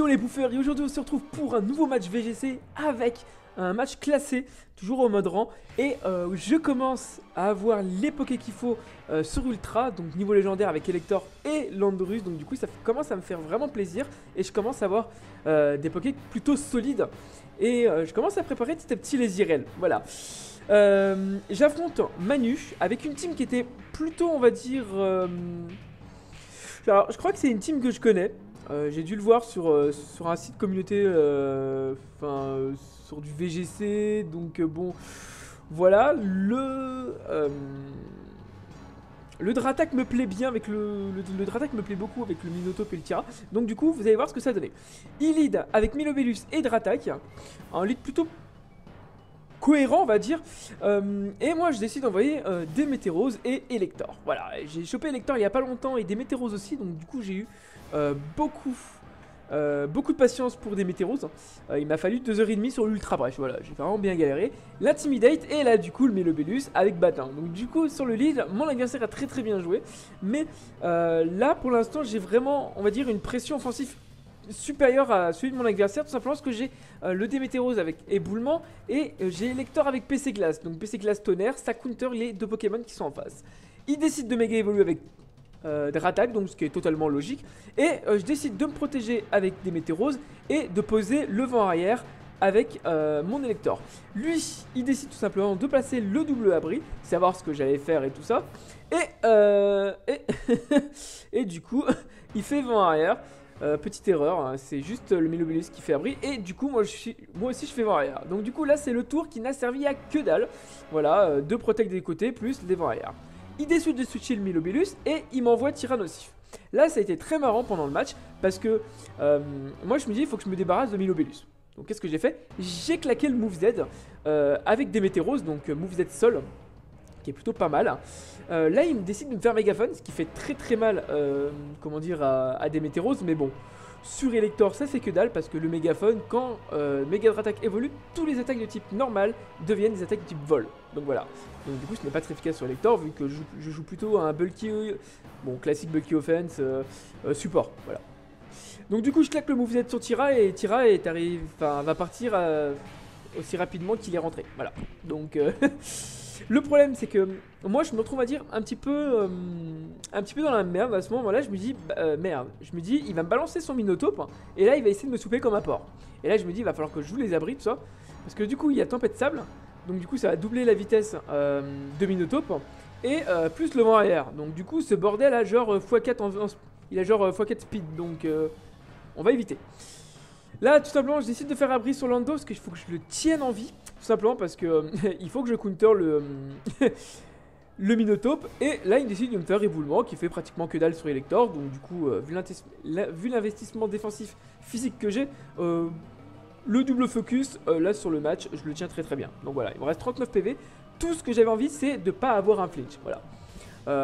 les bouffeurs, et aujourd'hui on se retrouve pour un nouveau match VGC avec un match classé, toujours au mode rang. Et je commence à avoir les pokés qu'il faut sur Ultra, donc niveau légendaire avec Elector et Landorus. Donc du coup ça commence à me faire vraiment plaisir et je commence à avoir des pokés plutôt solides. Et je commence à préparer petit à petit les IRL, voilà. J'affronte Manu avec une team qui était plutôt, on va dire... Alors, je crois que c'est une team que je connais. J'ai dû le voir sur un site communauté, sur du VGC. Donc bon, voilà. Le Dratak me plaît bien avec le Dratak me plaît beaucoup avec le Minotaur et le Tira. Donc du coup, vous allez voir ce que ça donnait. Il lead avec Milobellus et Dratak. Un lead plutôt cohérent, on va dire. Et moi je décide d'envoyer Démétéros et Elector. Voilà, j'ai chopé Elector il y a pas longtemps et Démétéros aussi, donc du coup j'ai eu beaucoup de patience pour Démétéros. Il m'a fallu 2h30 sur l'ultra bref, voilà, j'ai vraiment bien galéré. L'Intimidate et là du coup le Milobellus avec Batin. Donc du coup sur le lead, mon adversaire a très bien joué. Mais là pour l'instant j'ai vraiment, on va dire, une pression offensive supérieur à celui de mon adversaire, tout simplement parce que j'ai le Démétéros avec éboulement et j'ai Elector avec PC Glace. Donc PC Glace Tonnerre, ça counter les deux Pokémon qui sont en face. Il décide de méga évoluer avec Dratak, donc ce qui est totalement logique. Et je décide de me protéger avec Démétéros et de poser le vent arrière avec mon Elector. Lui, il décide tout simplement de placer le double abri, savoir ce que j'allais faire et tout ça. Et du coup, il fait vent arrière. Petite erreur, hein, c'est juste le Milobellus qui fait abri. Et du coup moi aussi je fais vent arrière. Donc du coup là c'est le tour qui n'a servi à que dalle. Voilà, deux protects des côtés plus les vents arrière. Il décide de switcher le Milobellus et il m'envoie Tyrannosif. Là ça a été très marrant pendant le match parce que moi je me dis il faut que je me débarrasse de Milobellus. Donc qu'est-ce que j'ai fait? J'ai claqué le Move Z avec Démétéros, donc Move Z sol, qui est plutôt pas mal. Là il me décide de me faire mégaphone, ce qui fait très mal comment dire, à Démétéros. Mais bon, sur Elector ça fait que dalle parce que le mégaphone, quand Megadratak évolue, tous les attaques de type normal deviennent des attaques de type vol. Donc voilà, donc du coup ce n'est pas très efficace sur Elector vu que je joue plutôt à un bulky, bon classique bulky offense support, voilà. Donc du coup je claque le move Z sur Tira et Tira va partir aussi rapidement qu'il est rentré, voilà. Donc le problème c'est que moi je me retrouve à dire un petit peu dans la merde à ce moment là. Je me dis merde, je me dis il va me balancer son Minotaur et là il va essayer de me souper comme apport. Et là je me dis il va falloir que je joue les abris tout ça, parce que du coup il y a tempête de sable, donc du coup ça va doubler la vitesse de Minotaur et plus le vent arrière. Donc du coup ce bordel a genre x4 il a genre x4 speed, donc on va éviter. Là tout simplement je décide de faire abri sur Lando parce qu'il faut que je le tienne en vie. Tout simplement parce que il faut que je counter le Minotaur. Et là il décide de me faire éboulement qui fait pratiquement que dalle sur Elector. Donc du coup vu l'investissement défensif physique que j'ai, le double focus là sur le match je le tiens très bien. Donc voilà, il me reste 39 PV. Tout ce que j'avais envie c'est de pas avoir un flinch, voilà.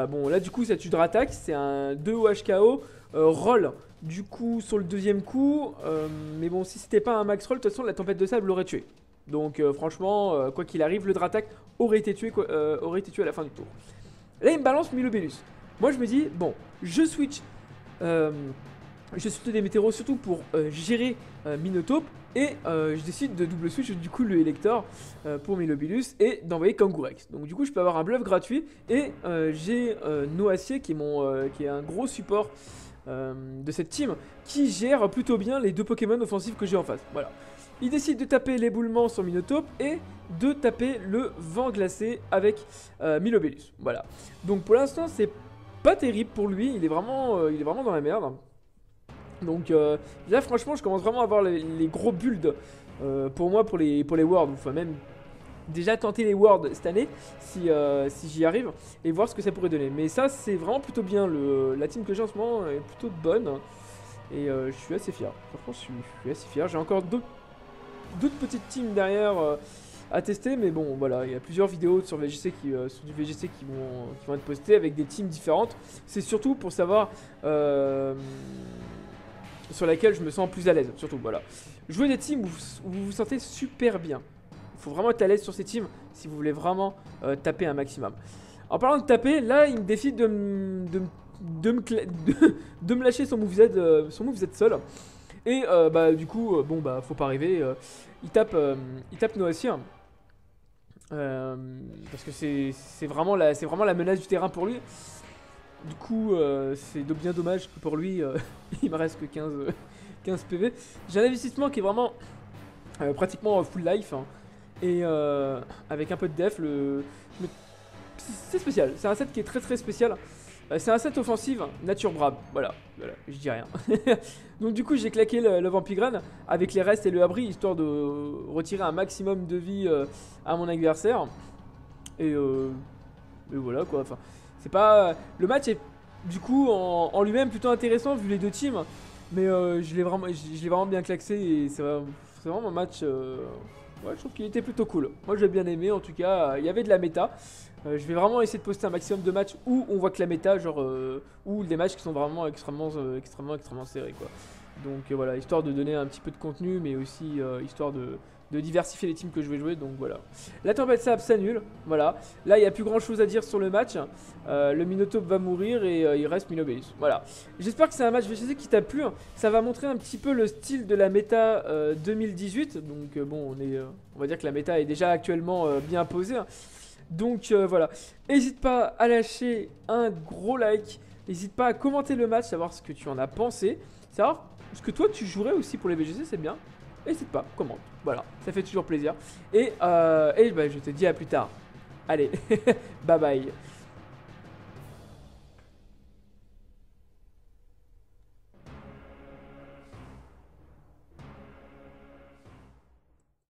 Bon là du coup ça tue Dratak, c'est un 2 OHKO roll du coup sur le deuxième coup, mais bon si c'était pas un max roll de toute façon la tempête de sable l'aurait tué. Donc franchement quoi qu'il arrive le Dratak aurait été tué à la fin du tour. Là il me balance Milobellus. Moi je me dis bon je switch des météros surtout pour gérer Minotaur. Et je décide de double switch du coup le Elector pour Milobellus et d'envoyer Kangourex. Donc du coup je peux avoir un bluff gratuit. Et j'ai Noacier qui est un gros support de cette team, qui gère plutôt bien les deux Pokémon offensifs que j'ai en face. Voilà. Il décide de taper l'éboulement sur Minotaur et de taper le vent glacé avec Milobellus. Voilà. Donc pour l'instant c'est pas terrible pour lui, il est vraiment dans la merde. Donc là franchement je commence vraiment à avoir les gros builds pour moi pour les Worlds. Enfin même déjà tenter les Worlds cette année si j'y arrive et voir ce que ça pourrait donner. Mais ça c'est vraiment plutôt bien, la team que j'ai en ce moment est plutôt bonne. Et je suis assez fier, franchement je suis assez fier. J'ai encore d'autres petites teams derrière à tester, mais bon voilà, il y a plusieurs vidéos sur VGC sur du VGC qui vont être postées avec des teams différentes. C'est surtout pour savoir sur laquelle je me sens plus à l'aise, surtout, voilà. Jouez des teams où vous vous sentez super bien. Il faut vraiment être à l'aise sur ces teams si vous voulez vraiment taper un maximum. En parlant de taper, là il me décide de me lâcher son move Z sol. Et bah du coup, bon bah faut pas rêver, il tape Noassir. Parce que c'est vraiment la menace du terrain pour lui. Du coup, c'est bien dommage que pour lui, il me reste que 15 PV. J'ai un investissement qui est vraiment pratiquement full life, hein. Et avec un peu de def, c'est spécial. C'est un set qui est très très spécial. C'est un set offensive, nature brave. Voilà, je dis rien. Donc du coup, j'ai claqué le Vampigran avec les restes et le abri, histoire de retirer un maximum de vie à mon adversaire. Et voilà quoi. Enfin, c'est pas. Le match est du coup en lui-même plutôt intéressant vu les deux teams. Mais je l'ai vraiment bien claxé et c'est vraiment un match. Ouais, je trouve qu'il était plutôt cool. Moi, j'ai bien aimé. En tout cas, il y avait de la méta. Je vais vraiment essayer de poster un maximum de matchs où on voit que la méta, genre, ou des matchs qui sont vraiment extrêmement serrés, quoi. Donc voilà, histoire de donner un petit peu de contenu, mais aussi histoire de diversifier les teams que je vais jouer. Donc voilà. La tempête sap s'annule. Voilà. Là, il n'y a plus grand chose à dire sur le match. Le Minotaur va mourir et il reste Minobéus. Voilà. J'espère que c'est un match VGC qui t'a plu. Ça va montrer un petit peu le style de la méta 2018. Donc bon, on va dire que la méta est déjà actuellement bien posée. Donc voilà, n'hésite pas à lâcher un gros like, n'hésite pas à commenter le match, savoir ce que tu en as pensé, savoir ce que toi tu jouerais aussi pour les VGC, c'est bien. N'hésite pas, commente, voilà, ça fait toujours plaisir. Et bah, je te dis à plus tard. Allez, bye bye.